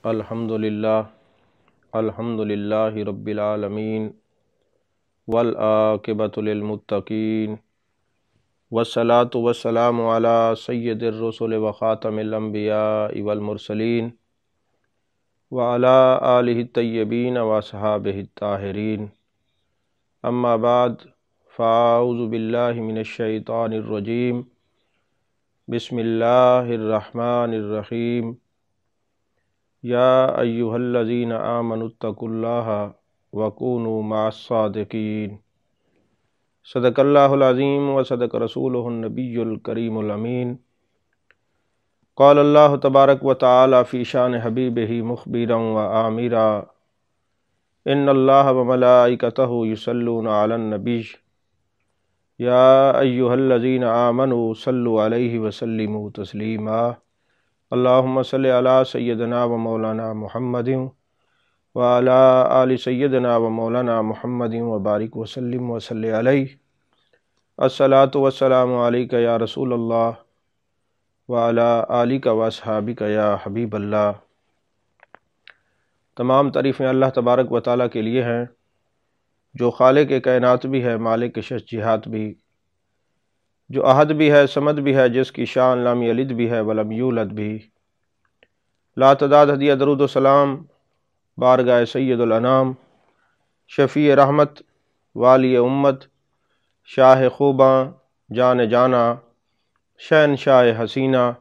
الحمد للہ رب العالمین والعاقبۃ للمتقین والصلاة والسلام علی سید الرسل وخاتم الانبیاء والمرسلین وعلی آلہ الطیبین واصحابہ الطاہرین اما بعد فاعوذ باللہ من الشیطان الرجیم بسم اللہ الرحمن الرحیم یا ایہا الذین آمنوا اتقوا اللہ وکونوا مع الصادقین صدق اللہ العظیم وصدق رسولہ النبی الکریم الامین قال اللہ تبارک و تعالی فی شان حبیبہ مخبرا و آمرا ان اللہ وملائکتہ یصلون علی النبی یا ایہا الذین آمنوا صلوا علیہ وسلموا تسلیما اللہم صلی علی سیدنا و مولانا محمد وعلی آل سیدنا و مولانا محمد وبارک وسلم وصلی علیہ الصلاۃ والسلام علیک یا رسول اللہ وعلی آلک واصحابک یا حبیب اللہ۔ تمام تعریفیں اللہ تبارک و تعالیٰ کے لیے ہیں جو خالق کائنات بھی ہے، مالک شش جہات بھی، جو احد بھی ہے، صمد بھی ہے، جس کی شان لم یلد بھی ہے ولم یولد بھی۔ لا تعداد ہدیہ درود و سلام بارگاہ سید الانام، شفیع رحمت، والی امت، شاہ خوباں، جان جانا، شہنشاہ حسینہ،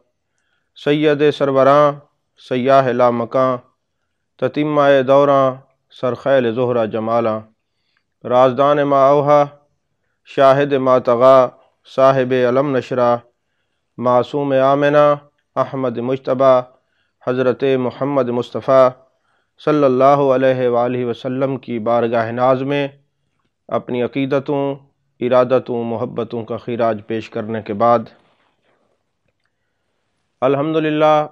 سید سروراں، سیاہ لامکاں، تتمہ دوراں، سرخیل زہرہ جمالاں، رازدان ما اوہا، شاہد ما طغا، صاحب علم نشرہ، معصوم آمنہ، احمد مجتبیٰ، حضرت محمد مصطفیٰ صلی اللہ علیہ وآلہ وسلم کی بارگاہ ناز میں اپنی عقیدتوں، ارادتوں، محبتوں کا خراج پیش کرنے کے بعد الحمدللہ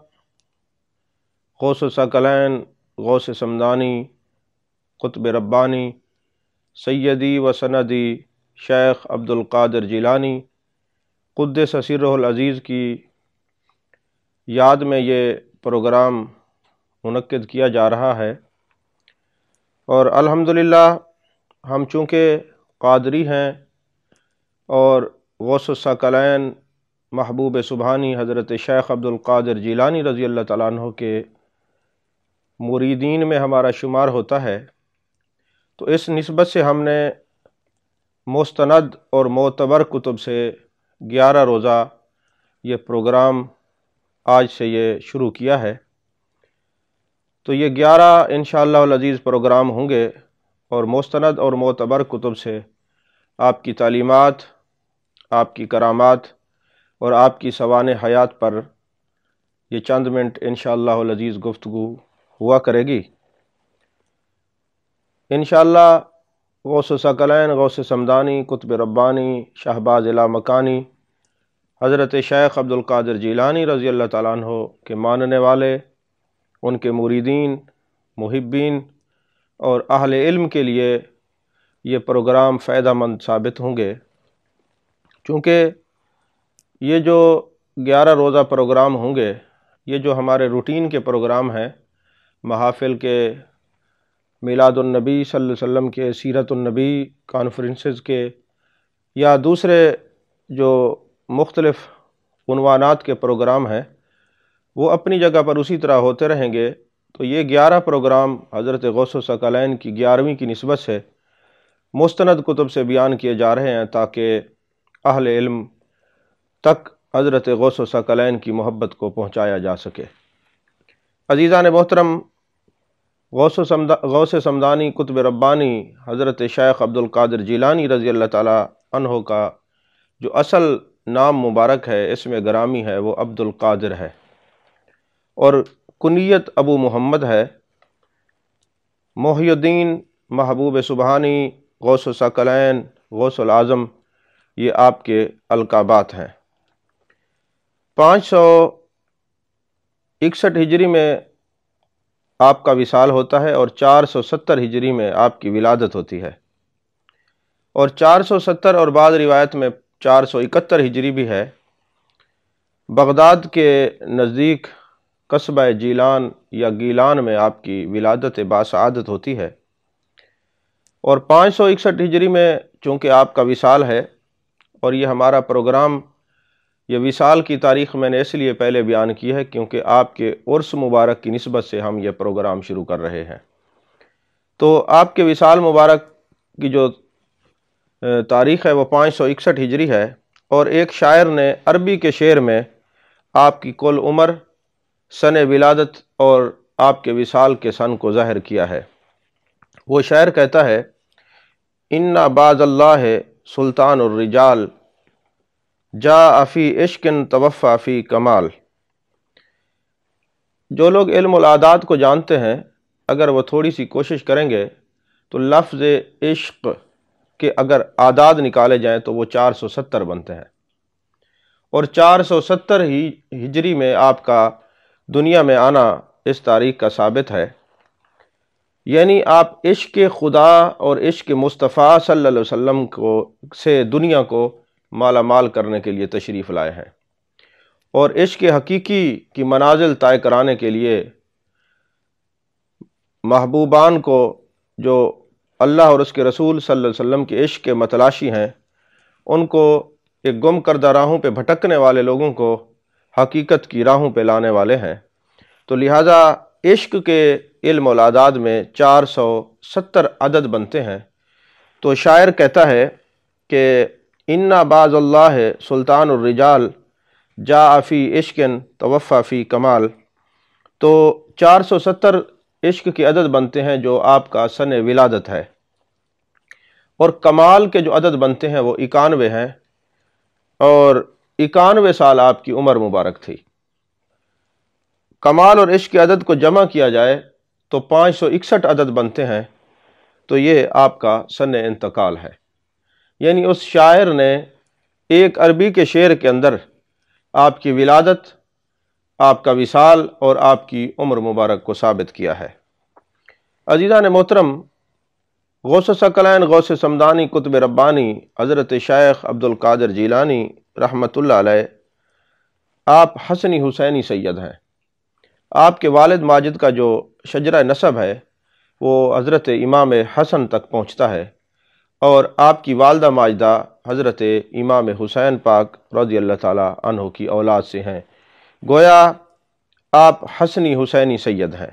غوث ثقلین، غوث سمدانی، قطب ربانی، سیدی و سندی شیخ عبد القادر جیلانی قدس سرہ العزیز کی یاد میں یہ پروگرام منعقد کیا جا رہا ہے، اور الحمدللہ ہم چونکہ قادری ہیں اور غوث الثقلین محبوب سبحانی حضرت شیخ عبد القادر جیلانی رضی اللہ تعالیٰ عنہ کے مریدین میں ہمارا شمار ہوتا ہے، تو اس نسبت سے ہم نے مستند اور معتبر کتب سے 11 روزہ یہ پروگرام آج سے یہ شروع کیا ہے۔ تو یہ 11 انشاءاللہ العزیز پروگرام ہوں گے، اور مستند اور معتبر کتب سے آپ کی تعلیمات، آپ کی کرامات اور آپ کی سوانح حیات پر یہ چند منٹ انشاءاللہ العزیز گفتگو ہوا کرے گی۔ انشاءاللہ غوث ثقلین، غوث سمدانی، قطب ربانی، شہباز لامکانی، حضرت شیخ عبد القادر جیلانی رضی اللہ تعالیٰ عنہ کے ماننے والے، ان کے مریدین، محبین اور اہل علم کے لیے یہ پروگرام فائدہ مند ثابت ہوں گے، چونکہ یہ جو 11 روزہ پروگرام ہوں گے، یہ جو ہمارے روٹین کے پروگرام ہیں، محافل کے، میلاد النبی صلی اللہ علیہ وسلم کے، سیرت النبی کانفرنسز کے، یا دوسرے جو مختلف عنوانات کے پروگرام ہیں، وہ اپنی جگہ پر اسی طرح ہوتے رہیں گے۔ تو یہ 11 پروگرام حضرت غوث الثقلین کی 11ویں کی نسبت سے مستند کتب سے بیان کیے جا رہے ہیں، تاکہ اہل علم تک حضرت غوث الثقلین کی محبت کو پہنچایا جا سکے۔ عزیزان محترم، غوث سمدانی قطب ربانی حضرت شیخ عبد القادر جیلانی رضی اللہ تعالیٰ عنہ کا جو اصل نام مبارک ہے، اسم گرامی ہے، وہ عبد القادر ہے، اور کنیت ابو محمد ہے۔ محی الدین، محبوب سبحانی، غوث الثقلین، غوث العظم، یہ آپ کے القابات ہیں۔ 561 ہجری میں آپ کا وصال ہوتا ہے، اور 470 ہجری میں آپ کی ولادت ہوتی ہے، اور 470 اور بعض روایت میں 471 ہجری بھی ہے۔ بغداد کے نزدیک قصبہ جیلان یا گیلان میں آپ کی ولادت باسعادت ہوتی ہے، اور 561 ہجری میں چونکہ آپ کا وصال ہے، اور یہ ہمارا پروگرام، یہ وصال کی تاریخ میں نے اس لیے پہلے بیان کی ہے کیونکہ آپ کے عرس مبارک کی نسبت سے ہم یہ پروگرام شروع کر رہے ہیں۔ تو آپ کے وصال مبارک کی جو تاریخ ہے وہ 561 ہجری ہے، اور ایک شاعر نے عربی کے شعر میں آپ کی کل عمر، سن ولادت اور آپ کے وصال کے سن کو ظاہر کیا ہے۔ وہ شاعر کہتا ہے: ان باز اللہ سلطان الرجال، جاء فی عشق توفی فی کمال۔ جو لوگ علم العادات کو جانتے ہیں، اگر وہ تھوڑی سی کوشش کریں گے تو لفظ عشق کے اگر اعداد نکالے جائیں تو وہ 470 بنتے ہیں، اور 470 ہی ہجری میں آپ کا دنیا میں آنا اس تاریخ کا ثابت ہے، یعنی آپ عشق خدا اور عشق مصطفیٰ صلی اللہ علیہ وسلم سے دنیا کو مالا مال کرنے کے لیے تشریف لائے ہیں، اور عشق حقیقی کی منازل طے کرانے کے لیے محبوبان کو، جو اللہ اور اس کے رسول صلی اللہ علیہ وسلم کے عشق کے متلاشی ہیں، ان کو، ایک گم کردہ راہوں پہ بھٹکنے والے لوگوں کو حقیقت کی راہوں پہ لانے والے ہیں۔ تو لہٰذا عشق کے علم والاعداد میں 470 عدد بنتے ہیں۔ تو شاعر کہتا ہے کہ ان باز اللہ سلطان الرجال، جاء فی عشق توفی فی کمال۔ تو 470 عشق کے عدد بنتے ہیں جو آپ کا سن ولادت ہے، اور کمال کے جو عدد بنتے ہیں وہ 91 ہیں، اور 91 سال آپ کی عمر مبارک تھی۔ کمال اور عشق کے عدد کو جمع کیا جائے تو 561 عدد بنتے ہیں، تو یہ آپ کا سن انتقال ہے۔ یعنی اس شاعر نے ایک عربی کے شعر کے اندر آپ کی ولادت، آپ کا وصال اور آپ کی عمر مبارک کو ثابت کیا ہے۔ عزیزان محترم، غوث ثقلین غوث سمدانی قطب ربانی حضرت شیخ عبد القادر جیلانی رحمۃ اللہ علیہ، آپ حسنی حسینی سید ہیں۔ آپ کے والد ماجد کا جو شجرہ نسب ہے وہ حضرت امام حسن تک پہنچتا ہے، اور آپ کی والدہ ماجدہ حضرت امام حسین پاک رضی اللہ تعالی عنہ کی اولاد سے ہیں، گویا آپ حسنی حسینی سید ہیں۔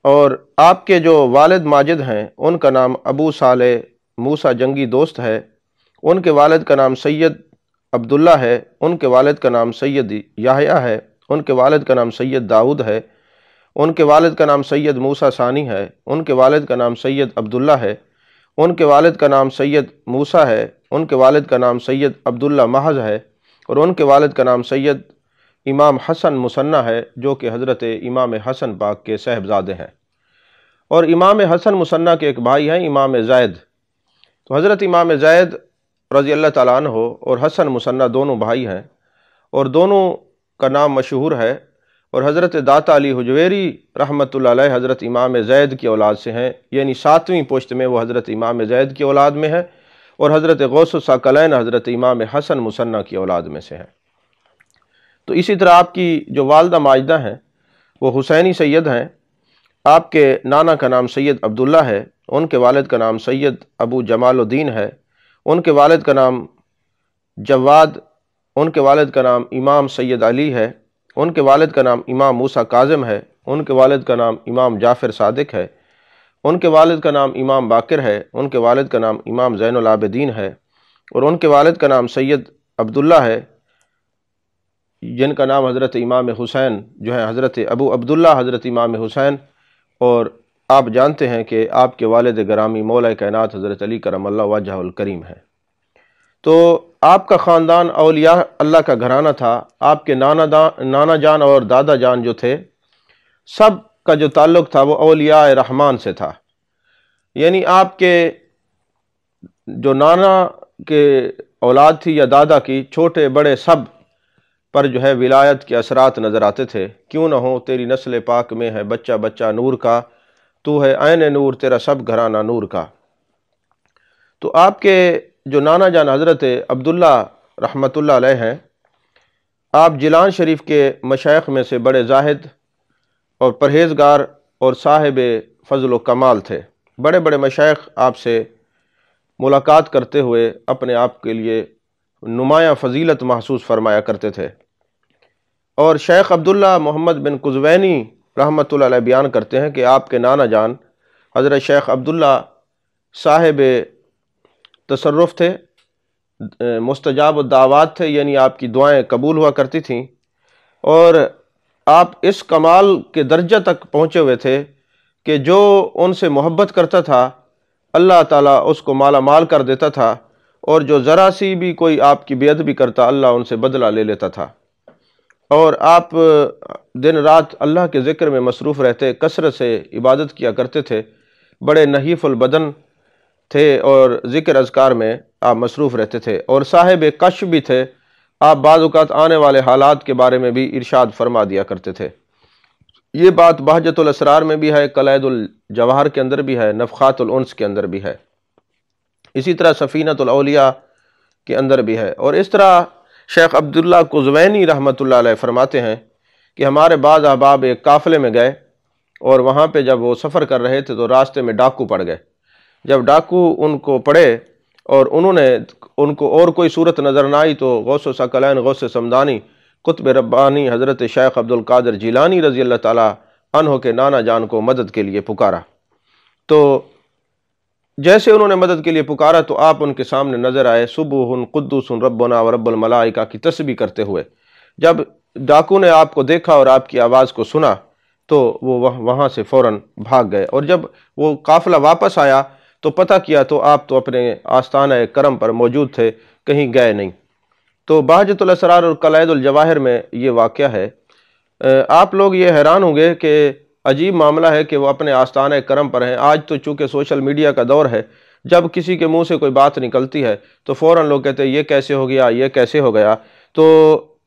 اور آپ کے جو والد ماجد ہیں ان کا نام ابو صالح موسیٰ جنگی دوست ہے، ان کے والد کا نام سید عبداللہ ہے، ان کے والد کا نام سید یحییٰ ہے، ان کے والد کا نام سید داؤد ہے، ان کے والد کا نام سید موسیٰ ثانی ہے، ان کے والد کا نام سید عبداللہ ہے، ان کے والد کا نام سید موسیٰ ہے، ان کے والد کا نام سید عبداللہ محض ہے، اور ان کے والد کا نام سید امام حسن مثنیٰ ہے، جو کہ حضرت امام حسن پاک کے صاحبزادے ہیں۔ اور امام حسن مثنیٰ کے ایک بھائی ہیں امام زید۔ تو حضرت امام زید رضی اللہ تعالیٰ عنہ اور حسن مثنیٰ دونوں بھائی ہیں، اور دونوں کا نام مشہور ہے، اور حضرت داتا علی حجویری رحمۃ اللہ علیہ حضرت امام زید کی اولاد سے ہیں، یعنی 7ویں پشت میں وہ حضرت امام زید کی اولاد میں ہے، اور حضرت غوث ثقلین حضرت امام حسن مثنیٰ کی اولاد میں سے ہیں۔ تو اسی طرح آپ کی جو والدہ ماجدہ ہیں وہ حسینی سید ہیں۔ آپ کے نانا کا نام سید عبداللہ ہے، ان کے والد کا نام سید ابو جمال الدین ہے، ان کے والد کا نام جواد، ان کے والد کا نام امام سید علی ہے، ان کے والد کا نام امام موسیٰ کاظم ہے، ان کے والد کا نام امام جعفر صادق ہے، ان کے والد کا نام امام باقر ہے، ان کے والد کا نام امام زین العابدین ہے، اور ان کے والد کا نام سید عبداللہ ہے، جن کا نام حضرت امام حسین جو ہے حضرت ابو عبداللہ حضرت امام حسین، اور آپ جانتے ہیں کہ آپ کے والد گرامی مولا کائنات حضرت علی کرم اللہ وجہہ الکریم ہے۔ تو آپ کا خاندان اولیاء اللہ کا گھرانہ تھا۔ آپ کے نانا جان اور دادا جان جو تھے، سب کا جو تعلق تھا وہ اولیاء رحمان سے تھا، یعنی آپ کے جو نانا کے اولاد تھی یا دادا کی، چھوٹے بڑے سب پر جو ہے ولایت کے اثرات نظر آتے تھے۔ کیوں نہ ہو تیری نسل پاک میں ہے بچہ بچہ نور کا، تو ہے عین نور تیرا سب گھرانہ نور کا۔ تو آپ کے جو نانا جان حضرت عبداللہ رحمۃ اللہ علیہ ہیں، آپ جیلان شریف کے مشائخ میں سے بڑے زاہد اور پرہیزگار اور صاحب فضل و کمال تھے۔ بڑے بڑے مشائخ آپ سے ملاقات کرتے ہوئے اپنے آپ کے لیے نمایاں فضیلت محسوس فرمایا کرتے تھے۔ اور شیخ عبداللہ محمد بن قزوینی رحمۃ اللہ علیہ بیان کرتے ہیں کہ آپ کے نانا جان حضرت شیخ عبداللہ صاحب تصرف تھے، مستجاب الدعوات تھے، یعنی آپ کی دعائیں قبول ہوا کرتی تھیں، اور آپ اس کمال کے درجہ تک پہنچے ہوئے تھے کہ جو ان سے محبت کرتا تھا اللہ تعالیٰ اس کو مالا مال کر دیتا تھا، اور جو ذرا سی بھی کوئی آپ کی بے ادبی کرتا اللہ ان سے بدلہ لے لیتا تھا۔ اور آپ دن رات اللہ کے ذکر میں مصروف رہتے، کثرت سے عبادت کیا کرتے تھے، بڑے نحیف البدن تھے اور ذکر اذکار میں آپ مصروف رہتے تھے، اور صاحب کشف بھی تھے۔ آپ بعض اوقات آنے والے حالات کے بارے میں بھی ارشاد فرما دیا کرتے تھے۔ یہ بات بہجت الاسرار میں بھی ہے، کلید الجواہر کے اندر بھی ہے، نفخات الانس کے اندر بھی ہے، اسی طرح سفینۃ الاولیاء کے اندر بھی ہے۔ اور اس طرح شیخ عبداللہ قزوینی رحمۃ اللہ علیہ فرماتے ہیں کہ ہمارے بعض احباب ایک قافلے میں گئے، اور وہاں پہ جب وہ سفر کر رہے تھے تو راستے میں ڈاکو پڑ گئے۔ جب ڈاکو ان کو پڑے اور انہوں نے ان کو اور کوئی صورت نظر نہ آئی تو غوث ثقلین غوث سمدانی قطب ربانی حضرت شیخ عبد القادر جیلانی رضی اللہ تعالیٰ عنہ کے نانا جان کو مدد کے لیے پکارا۔ تو جیسے انہوں نے مدد کے لیے پکارا تو آپ ان کے سامنے نظر آئے، سبوح قدوس ربنا و رب الملائکہ کی تسبیح کرتے ہوئے۔ جب ڈاکو نے آپ کو دیکھا اور آپ کی آواز کو سنا تو وہ وہاں سے فوراً بھاگ گئے، اور جب وہ قافلہ واپس آیا تو پتہ کیا تو آپ تو اپنے آستانہ کرم پر موجود تھے، کہیں گئے نہیں۔ تو بہجت الاسرار اور کلید الجواہر میں یہ واقعہ ہے۔ آپ لوگ یہ حیران ہوں گے کہ عجیب معاملہ ہے کہ وہ اپنے آستانہ کرم پر ہیں۔ آج تو چونکہ سوشل میڈیا کا دور ہے، جب کسی کے منہ سے کوئی بات نکلتی ہے تو فوراً لوگ کہتے ہیں یہ کیسے ہو گیا، یہ کیسے ہو گیا۔ تو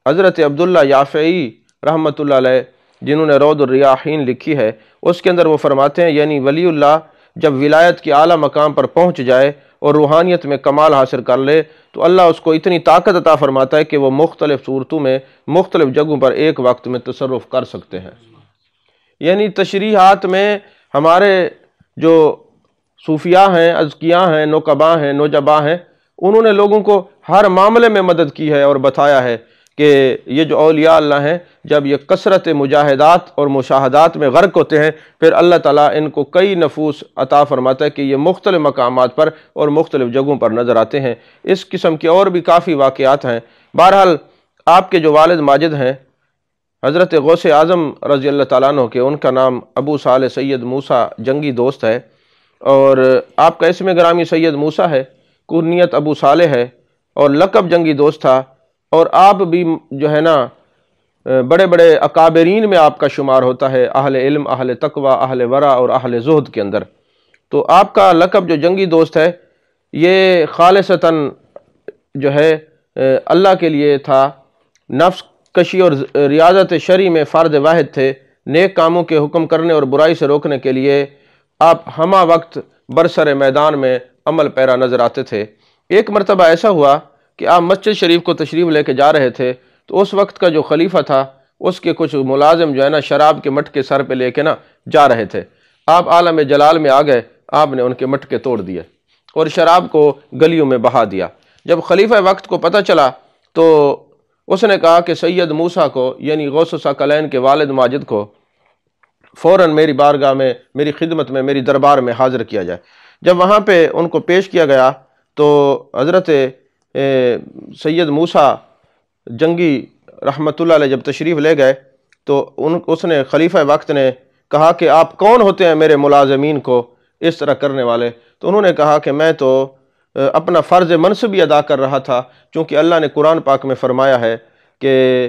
حضرت عبداللہ یافعی رحمۃ اللہ علیہ جنہوں نے روض الریاحین لکھی ہے، اس کے اندر وہ فرماتے ہیں یعنی ولی اللہ جب ولایت کی اعلیٰ مقام پر پہنچ جائے اور روحانیت میں کمال حاصل کر لے تو اللہ اس کو اتنی طاقت عطا فرماتا ہے کہ وہ مختلف صورتوں میں مختلف جگہوں پر ایک وقت میں تصرف کر سکتے ہیں۔ یعنی تشریحات میں ہمارے جو صوفیاء ہیں، اذکیاء ہیں، نقباء ہیں، نجباء ہیں، انہوں نے لوگوں کو ہر معاملے میں مدد کی ہے اور بتایا ہے کہ یہ جو اولیاء اللہ ہیں جب یہ کثرت مجاہدات اور مشاہدات میں غرق ہوتے ہیں پھر اللہ تعالیٰ ان کو کئی نفوس عطا فرماتا ہے کہ یہ مختلف مقامات پر اور مختلف جگہوں پر نظر آتے ہیں۔ اس قسم کے اور بھی کافی واقعات ہیں۔ بہرحال آپ کے جو والد ماجد ہیں حضرت غوث اعظم رضی اللہ تعالیٰ عنہ کے، ان کا نام ابو صالح سید موسیٰ جنگی دوست ہے، اور آپ کا اسم گرامی سید موسیٰ ہے، کنیت ابو صالح ہے، اور لقب جنگی دوست تھا، اور آپ بھی جو ہے نا بڑے بڑے اکابرین میں آپ کا شمار ہوتا ہے، اہل علم، اہل تقوی، اہل ورع اور اہل زہد کے اندر۔ تو آپ کا لقب جو جنگی دوست ہے یہ خالصتاً جو ہے اللہ کے لیے تھا، نفس کشی اور ریاضت شرعی میں فرد واحد تھے، نیک کاموں کے حکم کرنے اور برائی سے روکنے کے لیے آپ ہمہ وقت برسر میدان میں عمل پیرا نظر آتے تھے۔ ایک مرتبہ ایسا ہوا کہ آپ مسجد شریف کو تشریف لے کے جا رہے تھے تو اس وقت کا جو خلیفہ تھا اس کے کچھ ملازم جو ہے نا شراب کے مٹکے سر پہ لے کے نا جا رہے تھے۔ آپ عالم جلال میں آ گئے، آپ نے ان کے مٹکے توڑ دیے اور شراب کو گلیوں میں بہا دیا۔ جب خلیفہ وقت کو پتہ چلا تو اس نے کہا کہ سید موسیٰ کو یعنی غوث ثقلین کے والد ماجد کو فوراً میری بارگاہ میں، میری خدمت میں، میری دربار میں حاضر کیا جائے۔ جب وہاں پہ ان کو پیش کیا گیا تو حضرت سید موسیٰ جنگی رحمۃ اللہ علیہ جب تشریف لے گئے تو اس نے خلیفہ وقت نے کہا کہ آپ کون ہوتے ہیں میرے ملازمین کو اس طرح کرنے والے؟ تو انہوں نے کہا کہ میں تو اپنا فرض منصبی ادا کر رہا تھا، چونکہ اللہ نے قرآن پاک میں فرمایا ہے کہ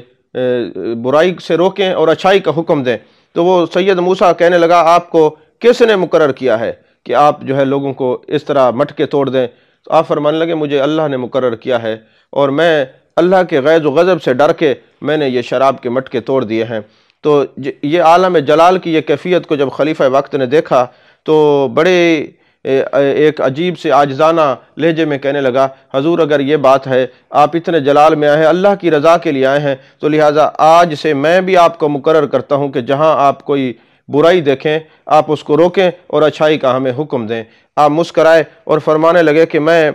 برائی سے روکیں اور اچھائی کا حکم دیں۔ تو وہ سید موسیٰ کہنے لگا آپ کو کس نے مقرر کیا ہے کہ آپ جو ہے لوگوں کو اس طرح مٹکے توڑ دیں؟ تو آپ فرمانے لگے مجھے اللہ نے مقرر کیا ہے اور میں اللہ کے غیظ و غضب سے ڈر کے میں نے یہ شراب کے مٹکے توڑ دیے ہیں۔ تو یہ عالم جلال کی یہ کیفیت کو جب خلیفہ وقت نے دیکھا تو بڑے ایک عجیب سے عاجزانہ لہجے میں کہنے لگا، حضور اگر یہ بات ہے، آپ اتنے جلال میں آئے ہیں، اللہ کی رضا کے لیے آئے ہیں، تو لہٰذا آج سے میں بھی آپ کو مقرر کرتا ہوں کہ جہاں آپ کوئی برائی دیکھیں آپ اس کو روکیں اور اچھائی کا ہمیں حکم دیں۔ آپ مسکرائے اور فرمانے لگے کہ میں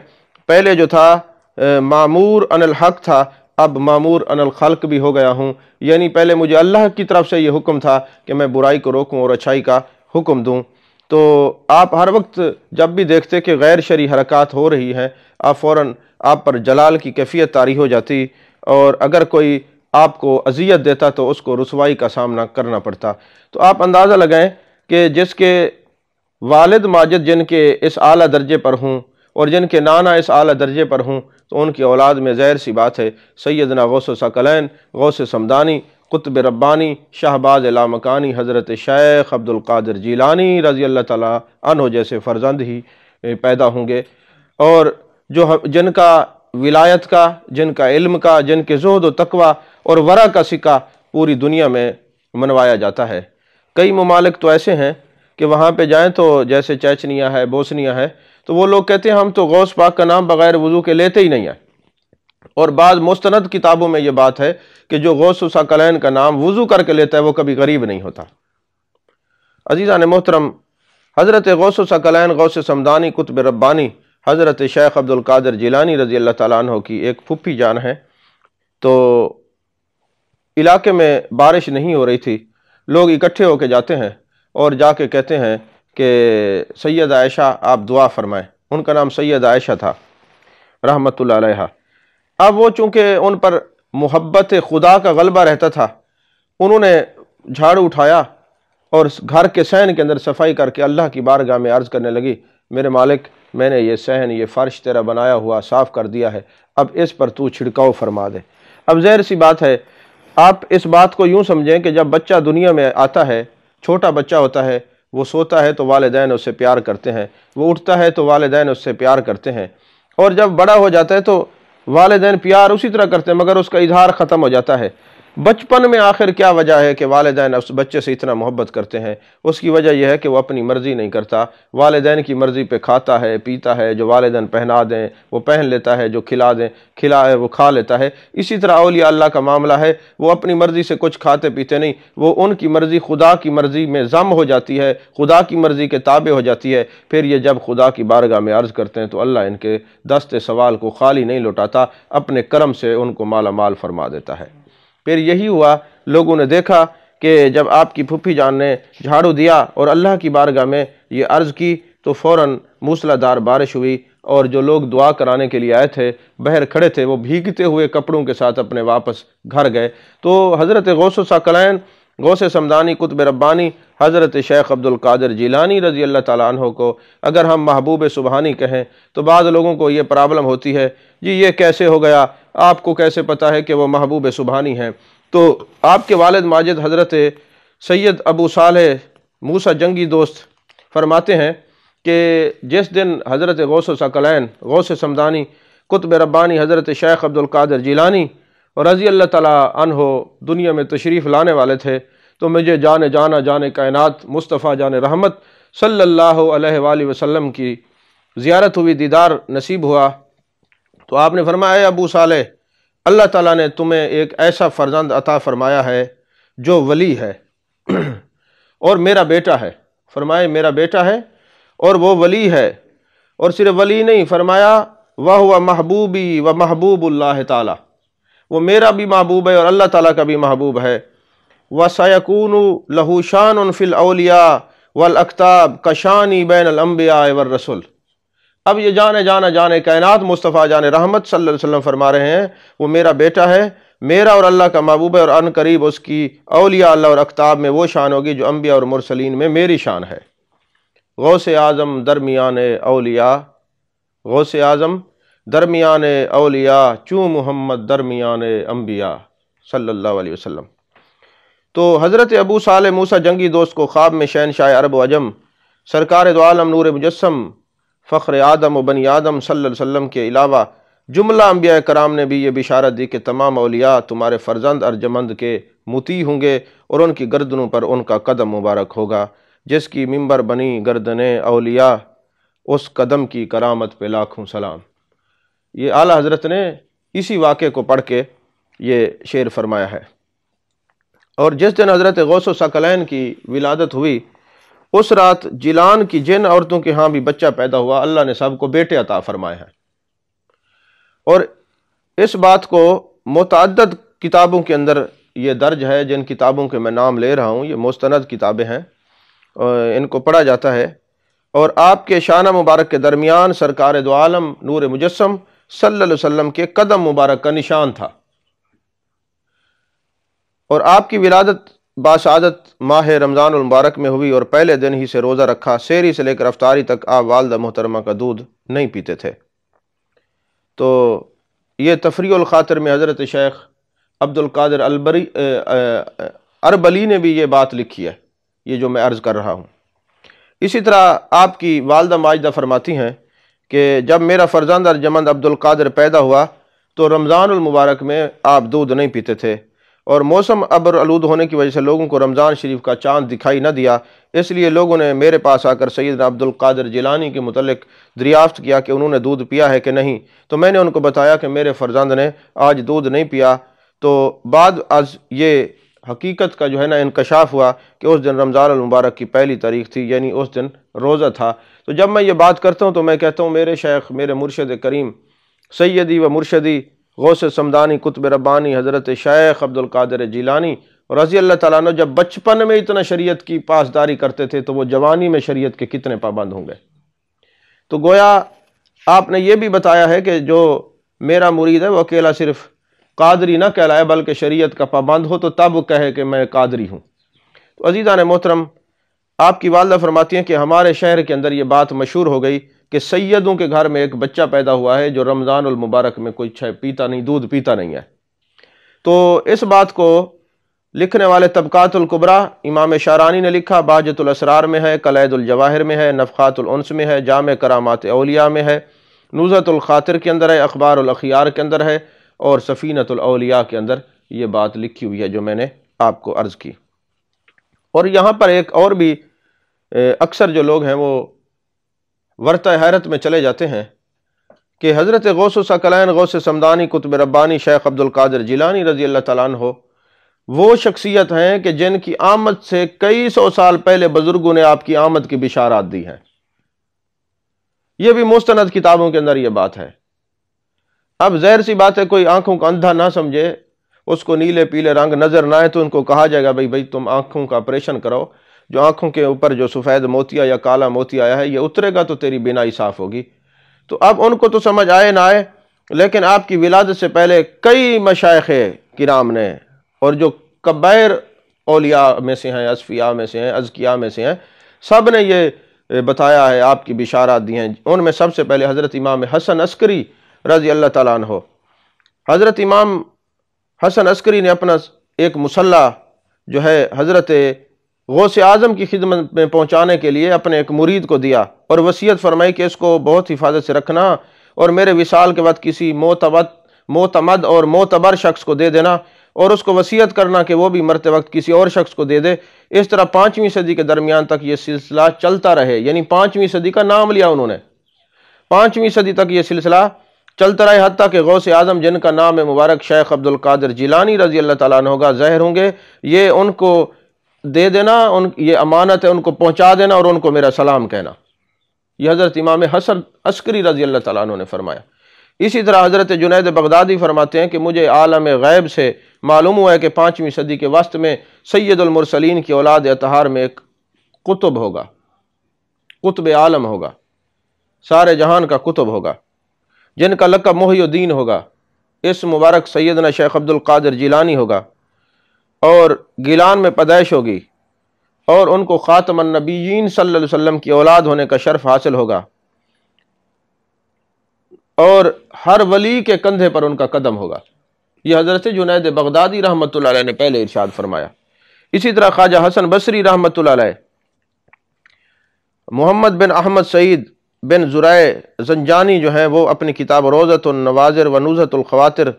پہلے جو تھا معمور ان الحق تھا، اب معمور ان الخلق بھی ہو گیا ہوں، یعنی پہلے مجھے اللہ کی طرف سے یہ حکم تھا کہ میں برائی کو روکوں اور اچھائی کا حکم دوں۔ تو آپ ہر وقت جب بھی دیکھتے کہ غیر شرعی حرکات ہو رہی ہیں، آپ فوراً آپ پر جلال کی کیفیت طاری ہو جاتی، اور اگر کوئی آپ کو اذیت دیتا تو اس کو رسوائی کا سامنا کرنا پڑتا۔ تو آپ اندازہ لگائیں کہ جس کے والد ماجد جن کے اس اعلیٰ درجے پر ہوں اور جن کے نانا اس اعلیٰ درجے پر ہوں، تو ان کی اولاد میں ظاہر سی بات ہے سیدنا غوث ثقلین، غوث سمدانی، قطب ربانی، شہباز لامکانی حضرت شیخ عبد القادر جیلانی رضی اللہ تعالیٰ عنہ جیسے فرزند ہی پیدا ہوں گے، اور جن کا ولایت کا، جن کا علم کا، جن کے زہد و تقوی اور ورع کا سکہ پوری دنیا میں منوایا جاتا ہے۔ کئی ممالک تو ایسے ہیں کہ وہاں پہ جائیں تو جیسے چیچنیا ہے، بوسنیا ہے، تو وہ لوگ کہتے ہیں ہم تو غوث پاک کا نام بغیر وضو کے لیتے ہی نہیں ہیں، اور بعض مستند کتابوں میں یہ بات ہے کہ جو غوث ثقلین کا نام وضو کر کے لیتا ہے وہ کبھی غریب نہیں ہوتا۔ عزیزان محترم، حضرت غوث ثقلین، غوث سمدانی، قطب ربانی حضرت شیخ عبد القادر جیلانی رضی اللہ تعالیٰ عنہ کی ایک پھپھی جان ہے۔ تو علاقے میں بارش نہیں ہو رہی تھی، لوگ اکٹھے ہو کے جاتے ہیں اور جا کے کہتے ہیں کہ سید عائشہ آپ دعا فرمائیں۔ ان کا نام سید عائشہ تھا رحمۃ اللہ علیہا۔ اب وہ چونکہ ان پر محبت خدا کا غلبہ رہتا تھا، انہوں نے جھاڑو اٹھایا اور گھر کے صحن کے اندر صفائی کر کے اللہ کی بارگاہ میں عرض کرنے لگی، میرے مالک میں نے یہ صحن، یہ فرش تیرا بنایا ہوا صاف کر دیا ہے، اب اس پر تو چھڑکاؤ فرما دے۔ اب ظاہر سی بات ہے، آپ اس بات کو یوں سمجھیں کہ جب بچہ دنیا میں آتا ہے، چھوٹا بچہ ہوتا ہے، وہ سوتا ہے تو والدین اس سے پیار کرتے ہیں، وہ اٹھتا ہے تو والدین اس سے پیار کرتے ہیں، اور جب بڑا ہو جاتا ہے تو والدین پیار اسی طرح کرتے ہیں مگر اس کا اظہار ختم ہو جاتا ہے۔ بچپن میں آخر کیا وجہ ہے کہ والدین اس بچے سے اتنا محبت کرتے ہیں؟ اس کی وجہ یہ ہے کہ وہ اپنی مرضی نہیں کرتا، والدین کی مرضی پہ کھاتا ہے، پیتا ہے، جو والدین پہنا دیں وہ پہن لیتا ہے، جو کھلا دیں وہ کھا لیتا ہے۔ اسی طرح اولیاء اللہ کا معاملہ ہے، وہ اپنی مرضی سے کچھ کھاتے پیتے نہیں، وہ ان کی مرضی خدا کی مرضی میں ضم ہو جاتی ہے، خدا کی مرضی کے تابع ہو جاتی ہے۔ پھر یہ جب خدا کی بارگاہ میں عرض کرتے ہیں تو اللہ ان کے دست سوال کو خالی نہیں لوٹاتا، اپنے کرم سے ان کو مالا مال فرما دیتا ہے۔ پھر یہی ہوا، لوگوں نے دیکھا کہ جب آپ کی پھپھی جان نے جھاڑو دیا اور اللہ کی بارگاہ میں یہ عرض کی تو فوراً موسلا دار بارش ہوئی، اور جو لوگ دعا کرانے کے لیے آئے تھے باہر کھڑے تھے، وہ بھیگتے ہوئے کپڑوں کے ساتھ اپنے واپس گھر گئے۔ تو حضرت غوث ثقلین، غوث سمدانی، قطب ربانی حضرت شیخ عبد القادر جیلانی رضی اللہ تعالیٰ عنہ کو اگر ہم محبوب سبحانی کہیں تو بعض لوگوں کو یہ پرابلم ہوتی ہے، جی یہ کیسے ہو گیا، آپ کو کیسے پتہ ہے کہ وہ محبوب سبحانی ہیں؟ تو آپ کے والد ماجد حضرت سید ابو صالح موسیٰ جنگی دوست فرماتے ہیں کہ جس دن حضرت غوث ثقلین، غوث سمدانی، قطب ربانی حضرت شیخ عبد القادر جیلانی رضی اللہ تعالیٰ عنہ دنیا میں تشریف لانے والے تھے، تو مجھے جان کائنات مصطفیٰ جان رحمت صلی اللہ علیہ وآلہ وسلم کی زیارت ہوئی، دیدار نصیب ہوا۔ تو آپ نے فرمایا، اے ابو صالح، اللہ تعالیٰ نے تمہیں ایک ایسا فرزند عطا فرمایا ہے جو ولی ہے اور میرا بیٹا ہے۔ فرمائے میرا بیٹا ہے اور وہ ولی ہے، اور صرف ولی نہیں، فرمایا وَهُوَ محبوبی و محبوب اللہ تعالیٰ، وہ میرا بھی محبوب ہے اور اللہ تعالیٰ کا بھی محبوب ہے۔ وَسَيَكُونُ لَهُ شَانٌ فِي الْأَوْلِيَاءِ وَالْأَكْتَابِ كَشَانِ بَيْنَ الْأَنْبِيَاءِ وَالرَّسُلِ۔ اب یہ جانے کائنات مصطفیٰ جان رحمت صلی اللہ علیہ وسلم فرما رہے ہیں وہ میرا بیٹا ہے، میرا اور اللہ کا محبوب ہے، اور ان قریب اس کی اولیاء اللہ اور اکتاب میں وہ شان ہوگی جو انبیاء اور مرسلین میں میری شان ہے۔ غوث اعظم درمیان اولیاء، غوث اعظم درمیان اولیاء، چوں محمد درمیان انبیاء صلی اللہ علیہ وسلم۔ تو حضرت ابو صالح موسیٰ جنگی دوست کو خواب میں شہنشاہ عرب و عجم، سرکار دو عالم نور مجسم، فخر آدم و بنی آدم صلی اللہ علیہ وسلم کے علاوہ جملہ انبیاء کرام نے بھی یہ بشارت دی کہ تمام اولیاء تمہارے فرزند ارجمند کے مطیع ہوں گے، اور ان کی گردنوں پر ان کا قدم مبارک ہوگا، جس کی منبر بنی گردنیں اولیاء اس قدم کی کرامت پہ لاکھوں سلام۔ یہ اعلیٰ حضرت نے اسی واقعے کو پڑھ کے یہ شعر فرمایا ہے۔ اور جس دن حضرت غوث ثقلین کی ولادت ہوئی، اس رات جیلان کی جن عورتوں کے ہاں بھی بچہ پیدا ہوا، اللہ نے سب کو بیٹے عطا فرمائے ہیں۔ اور اس بات کو متعدد کتابوں کے اندر یہ درج ہے، جن کتابوں کے میں نام لے رہا ہوں یہ مستند کتابیں ہیں، ان کو پڑھا جاتا ہے۔ اور آپ کے شانہ مبارک کے درمیان سرکار دو عالم نور مجسم صلی اللہ علیہ وسلم کے قدم مبارک کا نشان تھا۔ اور آپ کی ولادت باسعادت ماہ رمضان المبارک میں ہوئی، اور پہلے دن ہی سے روزہ رکھا، سحری سے لے کر افطاری تک آپ والدہ محترمہ کا دودھ نہیں پیتے تھے۔ تو یہ تفریح الخاطر میں حضرت شیخ عبد القادر اربلی نے بھی یہ بات لکھی ہے، یہ جو میں عرض کر رہا ہوں۔ اسی طرح آپ کی والدہ ماجدہ فرماتی ہیں کہ جب میرا فرزند ارجمند عبد القادر پیدا ہوا تو رمضان المبارک میں آپ دودھ نہیں پیتے تھے، اور موسم ابر آلود ہونے کی وجہ سے لوگوں کو رمضان شریف کا چاند دکھائی نہ دیا، اس لیے لوگوں نے میرے پاس آ کر سیدنا عبد القادر جیلانی کے متعلق دریافت کیا کہ انہوں نے دودھ پیا ہے کہ نہیں۔ تو میں نے ان کو بتایا کہ میرے فرزند نے آج دودھ نہیں پیا۔ تو بعد از یہ حقیقت کا جو ہے نا انکشاف ہوا کہ اس دن رمضان المبارک کی پہلی تاریخ تھی، یعنی اس دن روزہ تھا۔ تو جب میں یہ بات کرتا ہوں تو میں کہتا ہوں میرے شیخ، میرے مرشد کریم سیدی و مرشدی غوث سمدانی قطب ربانی حضرت شیخ عبد القادر جیلانی رضی اللہ تعالیٰ عنہ جب بچپن میں اتنا شریعت کی پاسداری کرتے تھے تو وہ جوانی میں شریعت کے کتنے پابند ہوں گے۔ تو گویا آپ نے یہ بھی بتایا ہے کہ جو میرا مرید ہے وہ اکیلا صرف قادری نہ کہلائے بلکہ شریعت کا پابند ہو تو تب وہ کہے کہ میں قادری ہوں۔ تو عزیزان محترم، آپ کی والدہ فرماتی ہیں کہ ہمارے شہر کے اندر یہ بات مشہور ہو گئی کہ سیدوں کے گھر میں ایک بچہ پیدا ہوا ہے جو رمضان المبارک میں کوئی پیتا نہیں، دودھ پیتا نہیں ہے۔ تو اس بات کو لکھنے والے طبقات الکبریٰ امام شارانی نے لکھا، بہجت الاسرار میں ہے، کلید الجواہر میں ہے، نفخات الانس میں ہے، جامع کرامات اولیاء میں ہے، نزہۃ الخاطر کے اندر ہے، اخبار الاخیار کے اندر ہے، اور سفینۃ الاولیاء کے اندر یہ بات لکھی ہوئی ہے جو میں نے آپ کو عرض کی۔ اور یہاں پر ایک اور بھی اکثر جو لوگ ہیں وہ ورطہ حیرت میں چلے جاتے ہیں کہ حضرت غوث ثقلین غوث سمدانی قطب ربانی شیخ عبد القادر جیلانی رضی اللہ تعالیٰ عنہ وہ شخصیت ہیں کہ جن کی آمد سے کئی سو سال پہلے بزرگوں نے آپ کی آمد کی بشارات دی ہیں۔ یہ بھی مستند کتابوں کے اندر یہ بات ہے۔ اب ظاہر سی بات ہے، کوئی آنکھوں کا اندھا نہ سمجھے، اس کو نیلے پیلے رنگ نظر نہ آئے تو ان کو کہا جائے گا بھائی تم آنکھوں کا آپریشن کرو، جو آنکھوں کے اوپر جو سفید موتیا یا کالا موتیا آیا ہے یہ اترے گا تو تیری بینائی صاف ہوگی۔ تو اب ان کو تو سمجھ آئے نہ آئے، لیکن آپ کی ولادت سے پہلے کئی مشائخ کرام نے اور جو کبائر اولیاء میں سے ہیں، اصفیاء میں سے ہیں، ازکیاء میں سے ہیں، سب نے یہ بتایا ہے، آپ کی بشارات دی ہیں۔ ان میں سب سے پہلے حضرت امام حسن عسکری رضی اللہ تعالیٰ عنہ، حضرت امام حسن عسکری نے اپنا ایک مسلح جو ہے حضرت غوث اعظم کی خدمت میں پہنچانے کے لیے اپنے ایک مرید کو دیا، اور وصیت فرمائی کہ اس کو بہت حفاظت سے رکھنا اور میرے وصال کے بعد کسی معتمد اور معتبر شخص کو دے دینا، اور اس کو وصیت کرنا کہ وہ بھی مرتے وقت کسی اور شخص کو دے دے۔ اس طرح 5ویں صدی کے درمیان تک یہ سلسلہ چلتا رہے، یعنی 5ویں صدی کا نام لیا انہوں نے، 5ویں صدی تک یہ سلسلہ چلتا رہے، حتیٰ کہ غوث اعظم جن کا نام مبارک شیخ عبد القادر جیلانی رضی اللہ تعالیٰ عنہ کا ظاہر ہوں گے، یہ ان کو دے دینا، یہ امانت ہے، ان کو پہنچا دینا اور ان کو میرا سلام کہنا۔ یہ حضرت امام حسن عسکری رضی اللہ تعالیٰ عنہ نے فرمایا۔ اسی طرح حضرت جنید بغدادی فرماتے ہیں کہ مجھے عالم غیب سے معلوم ہوا ہے کہ 5ویں صدی کے وسط میں سید المرسلین کی اولاد اطہار میں ایک قطب ہوگا، قطب عالم ہوگا، سارے جہان کا قطب ہوگا، جن کا لقب محی الدین ہوگا، اس مبارک سیدنا شیخ عبد القادر جیلانی ہوگا، اور گیلان میں پیدائش ہوگی، اور ان کو خاتم النبیین صلی اللہ علیہ وسلم کی اولاد ہونے کا شرف حاصل ہوگا، اور ہر ولی کے کندھے پر ان کا قدم ہوگا۔ یہ حضرت جنید بغدادی رحمۃ اللہ علیہ نے پہلے ارشاد فرمایا۔ اسی طرح خواجہ حسن بصری رحمۃ اللہ علیہ، محمد بن احمد سعید بن زرائع زنجانی جو ہیں وہ اپنی کتاب روضۃ النواظر و نزہۃ الخواطر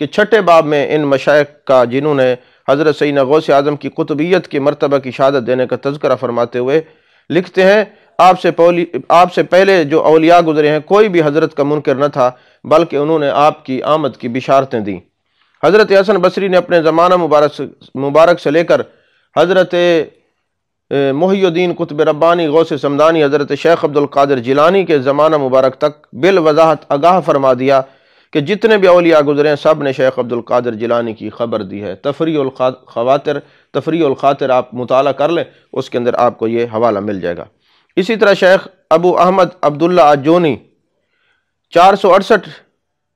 کے 6 باب میں ان مشائخ کا جنہوں نے حضرت سیدنا غوث اعظم کی قطبیت کے مرتبہ کی شہادت دینے کا تذکرہ فرماتے ہوئے لکھتے ہیں، آپ سے پہلے جو اولیاء گزرے ہیں کوئی بھی حضرت کا منکر نہ تھا، بلکہ انہوں نے آپ کی آمد کی بشارتیں دیں۔ حضرت حسن بصری نے اپنے زمانہ مبارک سے لے کر حضرت محی الدین قطب ربانی غوث سمدانی حضرت شیخ عبد القادر جیلانی کے زمانہ مبارک تک بالوضاحت آگاہ فرما دیا کہ جتنے بھی اولیاء گزرے ہیں سب نے شیخ عبد القادر جیلانی کی خبر دی ہے۔ تفریع الخاطر آپ مطالعہ کر لیں، اس کے اندر آپ کو یہ حوالہ مل جائے گا۔ اسی طرح شیخ ابو احمد عبداللہ آجونی 468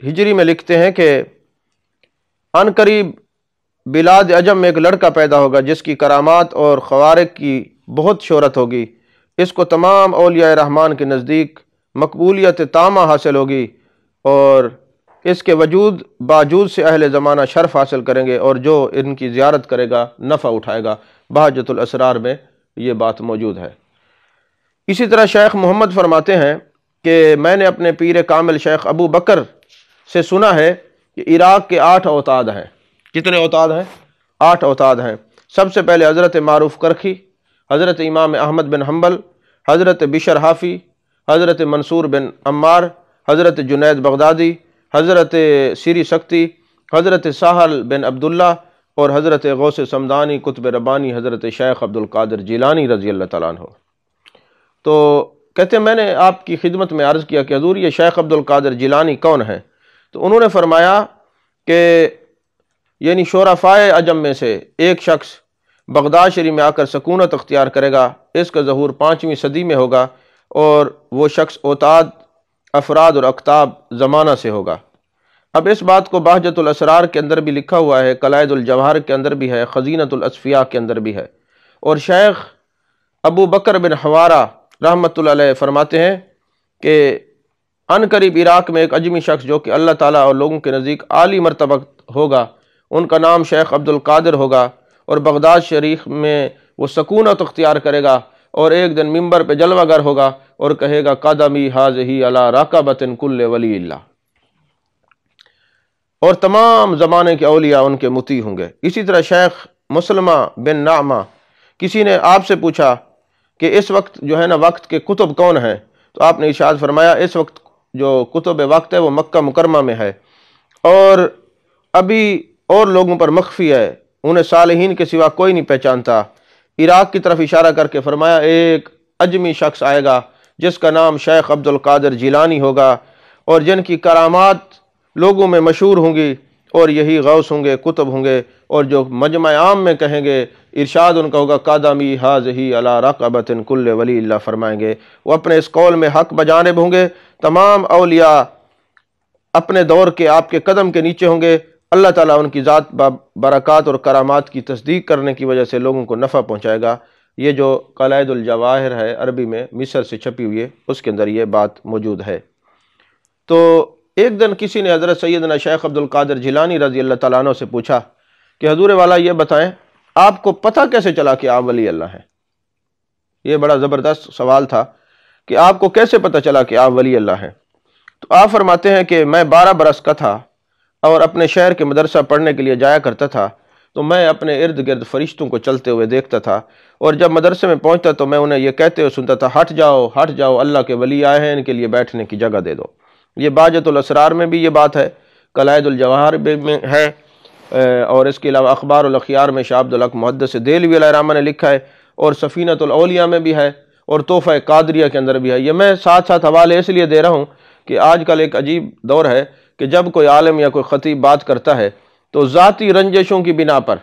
ہجری میں لکھتے ہیں کہ ان قریب بلاد عجم میں ایک لڑکا پیدا ہوگا جس کی کرامات اور خوارق کی بہت شہرت ہوگی، اس کو تمام اولیاء رحمان کے نزدیک مقبولیت تامہ حاصل ہوگی، اور اس کے باوجود سے اہل زمانہ شرف حاصل کریں گے، اور جو ان کی زیارت کرے گا نفع اٹھائے گا۔ بہجت الاسرار میں یہ بات موجود ہے۔ اسی طرح شیخ محمد فرماتے ہیں کہ میں نے اپنے پیر کامل شیخ ابو بکر سے سنا ہے کہ عراق کے 8 اوتاد ہیں۔ کتنے اوتاد ہیں؟ 8 اوتاد ہیں۔ سب سے پہلے حضرت معروف کرخی، حضرت امام احمد بن حنبل، حضرت بشر حافی، حضرت منصور بن عمار، حضرت جنید بغدادی، حضرت سری سکتی، حضرت ساحل بن عبداللہ، اور حضرت غوث سمدانی قطب ربانی حضرت شیخ عبد القادر جیلانی رضی اللہ تعالیٰ عنہ۔ تو کہتے ہیں میں نے آپ کی خدمت میں عرض کیا کہ حضور یہ شیخ عبد القادر جیلانی کون ہیں؟ تو انہوں نے فرمایا کہ یعنی شرفائے عجم میں سے ایک شخص بغداد شریف میں آ کر سکونت اختیار کرے گا، اس کا ظہور 5ویں صدی میں ہوگا، اور وہ شخص اوتاد افراد اور اقطاب زمانہ سے ہوگا۔ اب اس بات کو بہجت الاسرار کے اندر بھی لکھا ہوا ہے، قلائد الجواہر کے اندر بھی ہے، خزینۃ الاصفیاء کے اندر بھی ہے۔ اور شیخ ابو بکر بن حوارہ رحمۃ اللہ علیہ فرماتے ہیں کہ ان قریب عراق میں ایک اجمی شخص جو کہ اللہ تعالیٰ اور لوگوں کے نزدیک عالی مرتبہ ہوگا، ان کا نام شیخ عبد القادر ہوگا، اور بغداد شریف میں وہ سکونت اختیار کرے گا، اور ایک دن ممبر پہ جلوہ گر ہوگا اور کہے گا قدمی ہذہ علی رکبۃ کل ولی اللہ، اور تمام زمانے کے اولیاء ان کے مطیع ہوں گے۔ اسی طرح شیخ مسلمہ بن نعمہ، کسی نے آپ سے پوچھا کہ اس وقت جو ہے نا وقت کے کتب کون ہیں؟ تو آپ نے ارشاد فرمایا اس وقت جو کتب وقت ہے وہ مکہ مکرمہ میں ہے، اور ابھی اور لوگوں پر مخفی ہے، انہیں صالحین کے سوا کوئی نہیں پہچانتا۔ عراق کی طرف اشارہ کر کے فرمایا ایک اجمی شخص آئے گا جس کا نام شیخ عبد القادر جیلانی ہوگا، اور جن کی کرامات لوگوں میں مشہور ہوں گی، اور یہی غوث ہوں گے، کتب ہوں گے، اور جو مجمع عام میں کہیں گے ارشاد ان کا ہوگا قدمی ہذہ علی رکبۃ کل ولی اللہ فرمائیں گے۔ وہ اپنے اس قول میں حق بجانب ہوں گے، تمام اولیاء اپنے دور کے آپ کے قدم کے نیچے ہوں گے، اللہ تعالیٰ ان کی ذات برکات اور کرامات کی تصدیق کرنے کی وجہ سے لوگوں کو نفع پہنچائے گا۔ یہ جو قلائد الجواہر ہے عربی میں مصر سے چھپی ہوئی ہے، اس کے اندر یہ بات موجود ہے۔ تو ایک دن کسی نے حضرت سیدنا شیخ عبد القادر جیلانی رضی اللہ تعالیٰ عنہ سے پوچھا کہ حضور والا یہ بتائیں آپ کو پتہ کیسے چلا کہ آپ ولی اللہ ہیں؟ یہ بڑا زبردست سوال تھا کہ آپ کو کیسے پتہ چلا کہ آپ ولی اللہ ہیں؟ تو آپ فرماتے ہیں کہ میں 12 برس کا تھا اور اپنے شہر کے مدرسہ پڑھنے کے لیے جایا کرتا تھا، تو میں اپنے ارد گرد فرشتوں کو چلتے ہوئے دیکھتا تھا، اور جب مدرسے میں پہنچتا تو میں انہیں یہ کہتے ہوئے سنتا تھا ہٹ جاؤ اللہ کے ولی آئے ہیں، ان کے لیے بیٹھنے کی جگہ دے دو۔ یہ بہجت الاسرار میں بھی یہ بات ہے، قلائد الجواہر میں ہے، اور اس کے علاوہ اخبار الاخیار میں شاہ عبد الحق محدث دہلوی علیہ الرحمہ نے لکھا ہے، اور سفینۃ الاولیاء میں بھی ہے، اور تحفہ قادریہ کے اندر بھی ہے۔ یہ میں ساتھ حوالے اس لیے دے رہا ہوں کہ آج کل ایک عجیب دور ہے کہ جب کوئی عالم یا کوئی خطیب بات کرتا ہے تو ذاتی رنجشوں کی بنا پر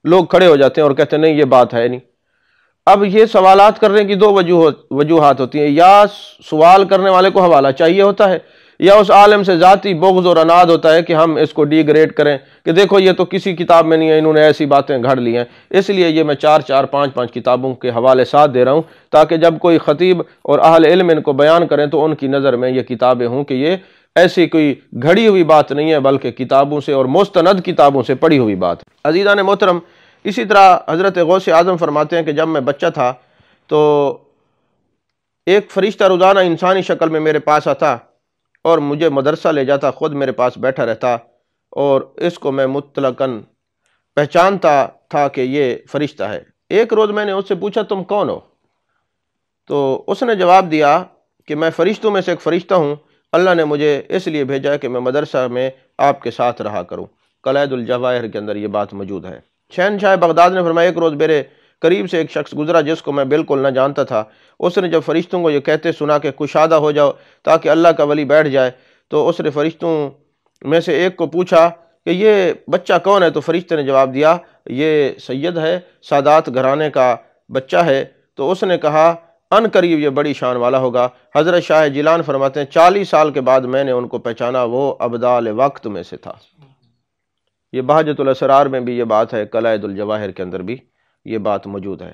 لوگ کھڑے ہو جاتے ہیں اور کہتے ہیں نہیں یہ بات ہے نہیں۔ اب یہ سوالات کرنے کی 2 وجوہات ہوتی ہیں، یا سوال کرنے والے کو حوالہ چاہیے ہوتا ہے، یا اس عالم سے ذاتی بغض اور عناد ہوتا ہے کہ ہم اس کو ڈی گریڈ کریں کہ دیکھو یہ تو کسی کتاب میں نہیں ہے، انہوں نے ایسی باتیں گھڑ لی ہیں۔ اس لیے یہ میں 4 5 کتابوں کے حوالے ساتھ دے رہا ہوں تاکہ جب کوئی خطیب اور اہل علم ان کو بیان کریں تو ان کی نظر میں یہ کتابیں ہوں کہ یہ ایسی کوئی گھڑی ہوئی بات نہیں ہے بلکہ کتابوں سے اور مستند کتابوں سے پڑھی ہوئی بات ہے۔ عزیزان محترم، اسی طرح حضرت غوث اعظم فرماتے ہیں کہ جب میں بچہ تھا تو ایک فرشتہ روزانہ انسانی شکل میں میرے پاس آتا اور مجھے مدرسہ لے جاتا، خود میرے پاس بیٹھا رہتا، اور اس کو میں مطلقاً پہچانتا تھا کہ یہ فرشتہ ہے۔ ایک روز میں نے اس سے پوچھا تم کون ہو؟ تو اس نے جواب دیا کہ میں فرشتوں میں سے ایک فرشتہ ہوں، اللہ نے مجھے اس لیے بھیجا ہے کہ میں مدرسہ میں آپ کے ساتھ رہا کروں۔ قلائد الجواہر کے اندر یہ بات موجود ہے۔ شہنشاہ بغداد نے فرمایا ایک روز میرے قریب سے ایک شخص گزرا جس کو میں بالکل نہ جانتا تھا۔ اس نے جب فرشتوں کو یہ کہتے سنا کہ کشادہ ہو جاؤ تاکہ اللہ کا ولی بیٹھ جائے، تو اس نے فرشتوں میں سے ایک کو پوچھا کہ یہ بچہ کون ہے؟ تو فرشتے نے جواب دیا یہ سید ہے، سادات گھرانے کا بچہ ہے۔ تو اس نے کہا ان قریب یہ بڑی شان والا ہوگا۔ حضرت شاہ جیلان فرماتے ہیں 40 سال کے بعد میں نے ان کو پہچانا، وہ ابدال وقت میں سے تھا۔ یہ بہجت الاسرار میں بھی یہ بات ہے، قلائد الجواہر کے اندر بھی یہ بات موجود ہے۔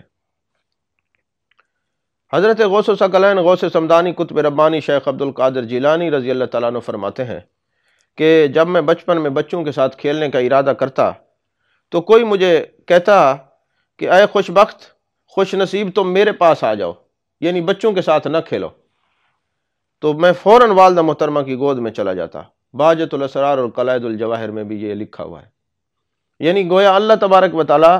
حضرت غوث ثقلین غوث سمدانی قطب ربانی شیخ عبد القادر جیلانی رضی اللہ تعالیٰ عنہ فرماتے ہیں کہ جب میں بچپن میں بچوں کے ساتھ کھیلنے کا ارادہ کرتا تو کوئی مجھے کہتا کہ اے خوش بخت خوش نصیب تم میرے پاس آ جاؤ، یعنی بچوں کے ساتھ نہ کھیلو، تو میں فوراً والدہ محترمہ کی گود میں چلا جاتا۔ بہجت الاسرار اور قلائد الجواہر میں بھی یہ لکھا ہوا ہے۔ یعنی گویا اللہ تبارک و تعالیٰ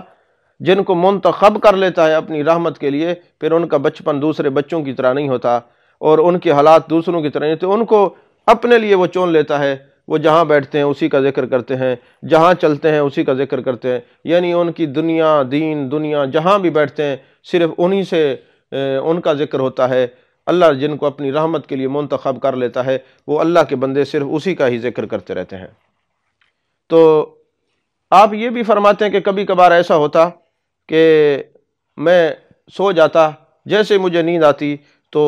جن کو منتخب کر لیتا ہے اپنی رحمت کے لیے، پھر ان کا بچپن دوسرے بچوں کی طرح نہیں ہوتا اور ان کے حالات دوسروں کی طرح نہیں ہوتے، ان کو اپنے لیے وہ چون لیتا ہے۔ وہ جہاں بیٹھتے ہیں اسی کا ذکر کرتے ہیں، جہاں چلتے ہیں اسی کا ذکر کرتے ہیں، یعنی ان کی دنیا دین دنیا جہاں بھی بیٹھتے ہیں صرف انہی سے ان کا ذکر ہوتا ہے۔ اللہ جن کو اپنی رحمت کے لیے منتخب کر لیتا ہے وہ اللہ کے بندے صرف اسی کا ہی ذکر کرتے رہتے ہیں۔ تو آپ یہ بھی فرماتے ہیں کہ کبھی کبھار ایسا ہوتا کہ میں سو جاتا، جیسے مجھے نیند آتی تو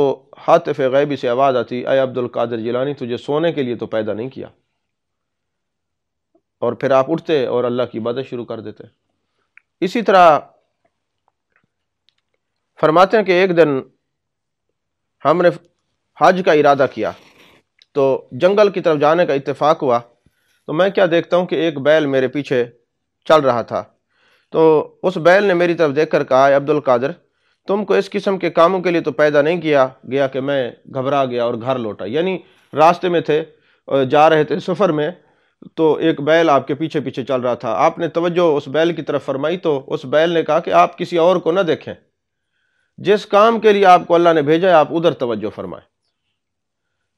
ہاتف غیبی سے آواز آتی اے عبد القادر جیلانی تجھے سونے کے لیے تو پیدا نہیں کیا، اور پھر آپ اٹھتے اور اللہ کی عبادت شروع کر دیتے۔ اسی طرح فرماتے ہیں کہ ایک دن ہم نے حج کا ارادہ کیا تو جنگل کی طرف جانے کا اتفاق ہوا، تو میں کیا دیکھتا ہوں کہ ایک بیل میرے پیچھے چل رہا تھا، تو اس بیل نے میری طرف دیکھ کر کہا اے عبد القادر تم کو اس قسم کے کاموں کے لیے تو پیدا نہیں کیا گیا کہ میں گھبرا گیا اور گھر لوٹا۔ یعنی راستے میں تھے، جا رہے تھے سفر میں، تو ایک بیل آپ کے پیچھے پیچھے چل رہا تھا، آپ نے توجہ اس بیل کی طرف فرمائی تو اس بیل نے کہا کہ آپ کسی اور کو نہ دیکھیں، جس کام کے لیے آپ کو اللہ نے بھیجا ہے آپ ادھر توجہ فرمائیں۔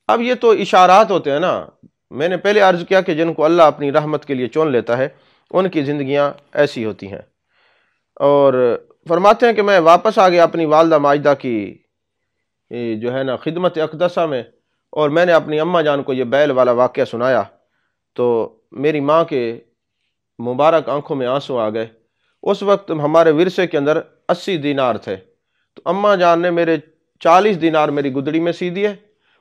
اب یہ تو اشارات ہوتے ہیں نا، میں نے پہلے عرض کیا کہ جن کو اللہ اپنی رحمت کے لیے چن لیتا ہے ان کی زندگیاں ایسی ہوتی ہیں۔ اور فرماتے ہیں کہ میں واپس آ گیا اپنی والدہ ماجدہ کی جو ہے نا خدمت اقدسہ میں، اور میں نے اپنی اماں جان کو یہ بیل والا واقعہ سنایا تو میری ماں کے مبارک آنکھوں میں آنسو آ گئے۔ اس وقت ہمارے ورثے کے اندر 80 دینار تھے، تو اماں جان نے میرے 40 دینار میری گدڑی میں سی دیے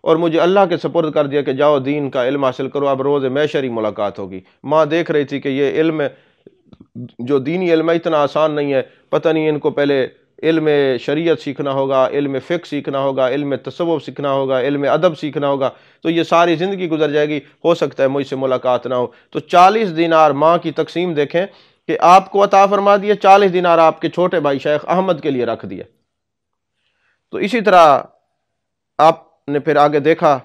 اور مجھے اللہ کے سپرد کر دیا کہ جاؤ دین کا علم حاصل کرو، اب روز محشر ملاقات ہوگی۔ ماں دیکھ رہی تھی کہ یہ علم جو دینی علم ہے اتنا آسان نہیں ہے، پتہ نہیں ان کو پہلے علم شریعت سیکھنا ہوگا، علم فقہ سیکھنا ہوگا، علم تصوف سیکھنا ہوگا، علم ادب سیکھنا ہوگا، تو یہ ساری زندگی گزر جائے گی، ہو سکتا ہے مجھ سے ملاقات نہ ہو۔ تو 40 دینار ماں کی تقسیم دیکھیں کہ آپ کو عطا فرما دیے، 40 دینار آپ کے چھوٹے بھائی شیخ احمد کے لیے رکھ دیے۔ تو اسی طرح آپ نے پھر آگے دیکھا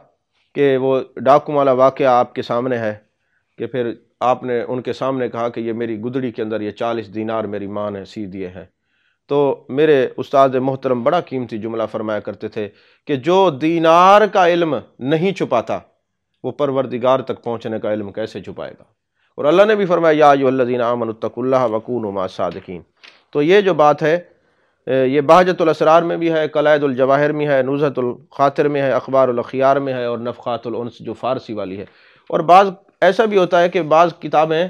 کہ وہ ڈاکو والا واقعہ آپ کے سامنے ہے کہ پھر آپ نے ان کے سامنے کہا کہ یہ میری گدڑی کے اندر یہ 40 دینار میری ماں نے سی دیے ہیں۔ تو میرے استاد محترم بڑا قیمتی جملہ فرمایا کرتے تھے کہ جو دینار کا علم نہیں چھپاتا وہ پروردگار تک پہنچنے کا علم کیسے چھپائے گا؟ اور اللہ نے بھی فرمایا یا ایھا الذین آمنوا اتقوا اللہ وکونوا مع الصادقین۔ تو یہ جو بات ہے یہ بہجت الاسرار میں بھی ہے، قلائد الجواہر میں ہے، نزہۃ الخاطر میں ہے، اخبار الاخیار میں ہے، اور نفخات الانس جو فارسی والی ہے۔ اور بعض ایسا بھی ہوتا ہے کہ بعض کتابیں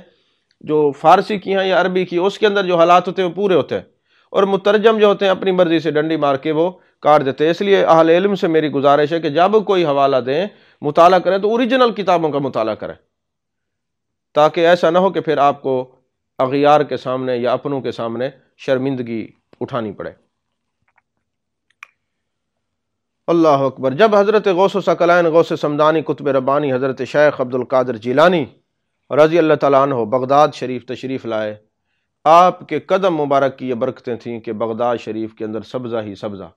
جو فارسی کی ہیں یا عربی کی اس کے اندر جو حالات ہوتے ہیں وہ پورے ہوتے ہیں، اور مترجم جو ہوتے ہیں اپنی مرضی سے ڈنڈی مار کے وہ کاٹ دیتے ہیں۔ اس لیے اہل علم سے میری گزارش ہے کہ جب کوئی حوالہ دیں مطالعہ کریں تو اوریجنل کتابوں کا مطالعہ کریں، تاکہ ایسا نہ ہو کہ پھر آپ کو اغیار کے سامنے یا اپنوں کے سامنے شرمندگی اٹھانی پڑے۔ اللہ اکبر۔ جب حضرت غوث ثقلین غوث سمدانی قطب ربانی حضرت شیخ عبد القادر جیلانی رضی اللہ تعالیٰ عنہ بغداد شریف تشریف لائے، آپ کے قدم مبارک کی یہ برکتیں تھیں کہ بغداد شریف کے اندر سبزہ ہی سبزہ،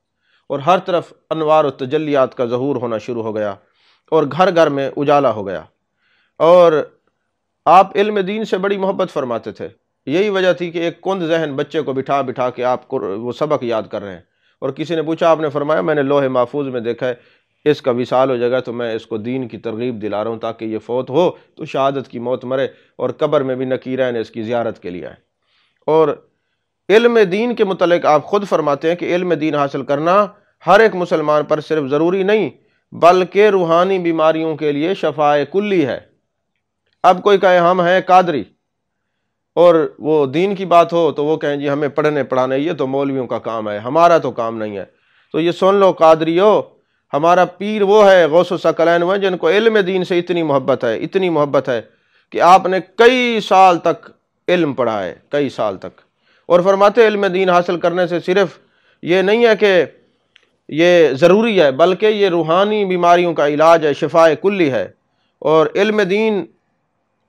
اور ہر طرف انوار و تجلیات کا ظہور ہونا شروع ہو گیا، اور گھر گھر میں اجالا ہو گیا، اور آپ علم دین سے بڑی محبت فرماتے تھے۔ یہی وجہ تھی کہ ایک کند ذہن بچے کو بٹھا بٹھا کے آپ کو وہ سبق یاد کر رہے ہیں، اور کسی نے پوچھا، آپ نے فرمایا میں نے لوح محفوظ میں دیکھا ہے اس کا وصال ہو جائے گا، تو میں اس کو دین کی ترغیب دلا رہا ہوں تاکہ یہ فوت ہو تو شہادت کی موت مرے، اور قبر میں بھی نکیرین اس کی زیارت کے لیے آئے۔ اور علم دین کے متعلق آپ خود فرماتے ہیں کہ علم دین حاصل کرنا ہر ایک مسلمان پر صرف ضروری نہیں بلکہ روحانی بیماریوں کے لیے شفاء کلی ہے۔ اب کوئی کہے ہم ہیں قادری اور وہ دین کی بات ہو تو وہ کہیں جی ہمیں پڑھنے پڑھانے، یہ تو مولویوں کا کام ہے، ہمارا تو کام نہیں ہے۔ تو یہ سن لو قادریو، ہمارا پیر وہ ہے، غوث الثقلین وہ ہیں جن کو علم دین سے اتنی محبت ہے کہ آپ نے کئی سال تک علم پڑھا ہے، کئی سال تک۔ اور فرماتے علم دین حاصل کرنے سے صرف یہ نہیں ہے کہ یہ ضروری ہے بلکہ یہ روحانی بیماریوں کا علاج ہے، شفاء کلی ہے۔ اور علم دین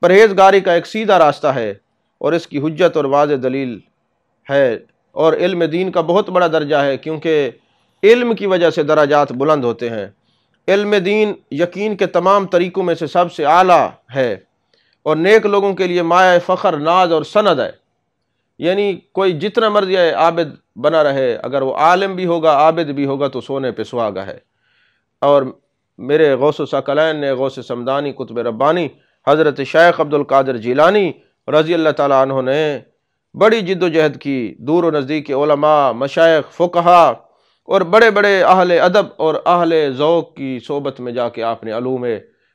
پرہیزگاری کا ایک سیدھا راستہ ہے اور اس کی حجت اور واضح دلیل ہے، اور علم دین کا بہت بڑا درجہ ہے کیونکہ علم کی وجہ سے درجات بلند ہوتے ہیں۔ علم دین یقین کے تمام طریقوں میں سے سب سے اعلیٰ ہے اور نیک لوگوں کے لیے مایہ فخر، ناز اور سند ہے۔ یعنی کوئی جتنا مرضی ہے عابد بنا رہے، اگر وہ عالم بھی ہوگا عابد بھی ہوگا تو سونے پہ سہاگا ہے۔ اور میرے غوث الثقلین نے، غوث سمدانی قطب ربانی حضرت شیخ عبد القادر جیلانی رضی اللہ تعالیٰ عنہ نے بڑی جد و جہد کی، دور و نزدیک کے علماء، مشائخ، فقہا اور بڑے بڑے اہل ادب اور اہل ذوق کی صحبت میں جا کے آپ نے علوم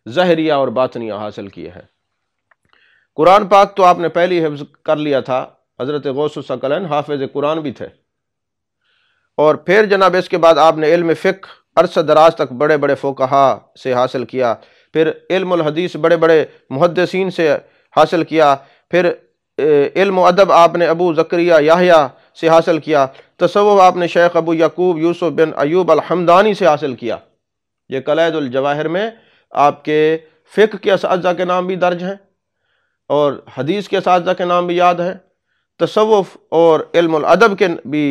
ظاہریہ اور باطنیہ حاصل کیے ہیں۔ قرآن پاک تو آپ نے پہلی حفظ کر لیا تھا، حضرت غوث الثقلین حافظ قرآن بھی تھے، اور پھر جناب اس کے بعد آپ نے علم فقہ عرصہ دراز تک بڑے بڑے فقہا سے حاصل کیا، پھر علم الحدیث بڑے بڑے محدثین سے حاصل کیا، پھر علم و ادب آپ نے ابو زکریا یحییٰ سے حاصل کیا، تصوف آپ نے شیخ ابو یعقوب یوسف بن ایوب الحمدانی سے حاصل کیا۔ یہ قلائد الجواہر میں آپ کے فقہ کے اساتذہ کے نام بھی درج ہیں اور حدیث کے اساتذہ کے نام بھی یاد ہیں، تصوف اور علم الادب کے بھی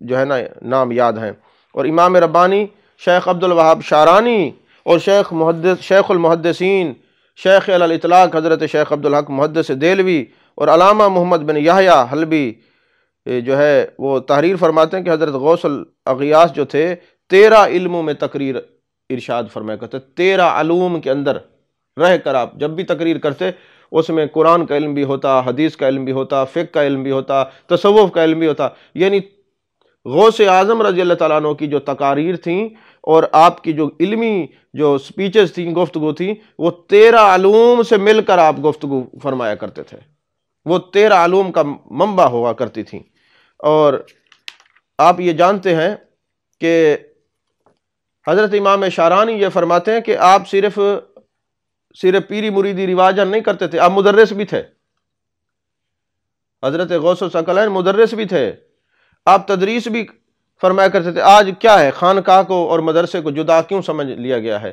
جو ہے نا نام یاد ہیں، اور امام ربانی شیخ عبد الوہاب شارانی اور شیخ المحدثین شیخ علی الاطلاق حضرت شیخ عبدالحق محدث دہلوی اور علامہ محمد بن یحییٰ حلبی جو ہے وہ تحریر فرماتے ہیں کہ حضرت غوث الاغیاث جو تھے 13 علموں میں تقریر ارشاد فرمایا کرتے، 13 علوم کے اندر رہ کر آپ جب بھی تقریر کرتے اس میں قرآن کا علم بھی ہوتا، حدیث کا علم بھی ہوتا، فقہ کا علم بھی ہوتا، تصوف کا علم بھی ہوتا۔ یعنی غوث اعظم رضی اللہ تعالیٰ عنہ کی جو تقاریر تھیں اور آپ کی جو علمی جو سپیچز تھیں، گفتگو تھیں، وہ 13 علوم سے مل کر آپ گفتگو فرمایا کرتے تھے، وہ 13 علوم کا منبع ہوا کرتی تھیں۔ اور آپ یہ جانتے ہیں کہ حضرت امام شارانی یہ فرماتے ہیں کہ آپ صرف پیری مریدی رواجن نہیں کرتے تھے، آپ مدرس بھی تھے۔ حضرت غوث الثقلین مدرس بھی تھے، آپ تدریس بھی فرمایا کرتے تھے۔ آج کیا ہے، خانقاہ کو اور مدرسے کو جدا کیوں سمجھ لیا گیا ہے؟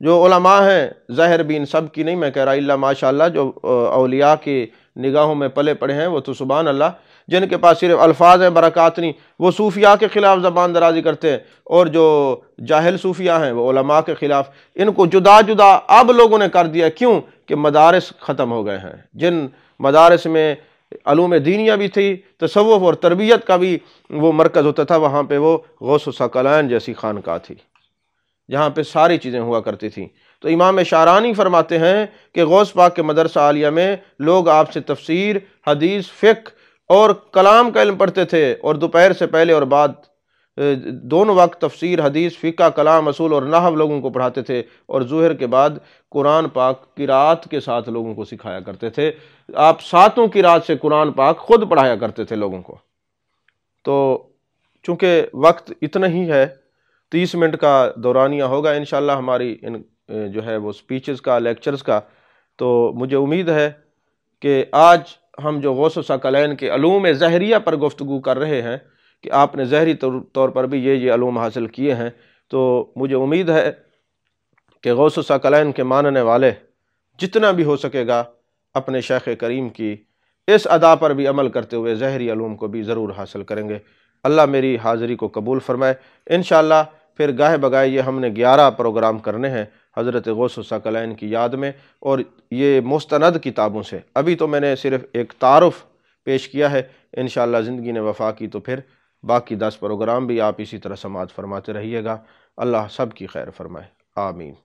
جو علماء ہیں، ظاہر بھی ان سب کی نہیں میں کہہ رہا، اللہ ماشاءاللہ جو اولیاء کی نگاہوں میں پلے پڑے ہیں وہ تو سبحان اللہ، جن کے پاس صرف الفاظ ہیں برکات نہیں، وہ صوفیاء کے خلاف زبان درازی کرتے ہیں، اور جو جاہل صوفیاء ہیں وہ علماء کے خلاف۔ ان کو جدا جدا اب لوگوں نے کر دیا، کیوں کہ مدارس ختم ہو گئے ہیں۔ جن مدارس میں علوم دینیہ بھی تھی، تصوف اور تربیت کا بھی وہ مرکز ہوتا تھا، وہاں پہ وہ غوث الثقلین جیسی خانقاہ تھی جہاں پہ ساری چیزیں ہوا کرتی تھیں۔ تو امام شارانی فرماتے ہیں کہ غوث پاک کے مدرسہ عالیہ میں لوگ آپ سے تفسیر، حدیث، فقہ اور کلام کا علم پڑھتے تھے، اور دوپہر سے پہلے اور بعد دونوں وقت تفسیر، حدیث، فقہ، کلام، اصول اور نحو لوگوں کو پڑھاتے تھے، اور ظہر کے بعد قرآن پاک قرات کے ساتھ لوگوں کو سکھایا کرتے تھے۔ آپ 7 قرات سے قرآن پاک خود پڑھایا کرتے تھے لوگوں کو۔ تو چونکہ وقت اتنا ہی ہے، 30 منٹ کا دورانیہ ہوگا انشاءاللہ ہماری جو ہے وہ سپیچز کا، لیکچرز کا، تو مجھے امید ہے کہ آج ہم جو غوث الثقلین کے علوم ظاہریہ پر گفتگو کر رہے ہیں کہ آپ نے ظاہری طور پر بھی یہ علوم حاصل کیے ہیں، تو مجھے امید ہے کہ غوث الثقلین کے ماننے والے جتنا بھی ہو سکے گا اپنے شیخ کریم کی اس ادا پر بھی عمل کرتے ہوئے ظاہری علوم کو بھی ضرور حاصل کریں گے۔ اللہ میری حاضری کو قبول فرمائے۔ انشاءاللہ پھر گاہے بگاہے یہ ہم نے 11 پروگرام کرنے ہیں حضرت غوث الثقلین کی یاد میں، اور یہ مستند کتابوں سے۔ ابھی تو میں نے صرف ایک تعارف پیش کیا ہے، انشاءاللہ زندگی نے وفا کی تو پھر باقی 10 پروگرام بھی آپ اسی طرح سماعت فرماتے رہیے گا۔ اللہ سب کی خیر فرمائے، آمین۔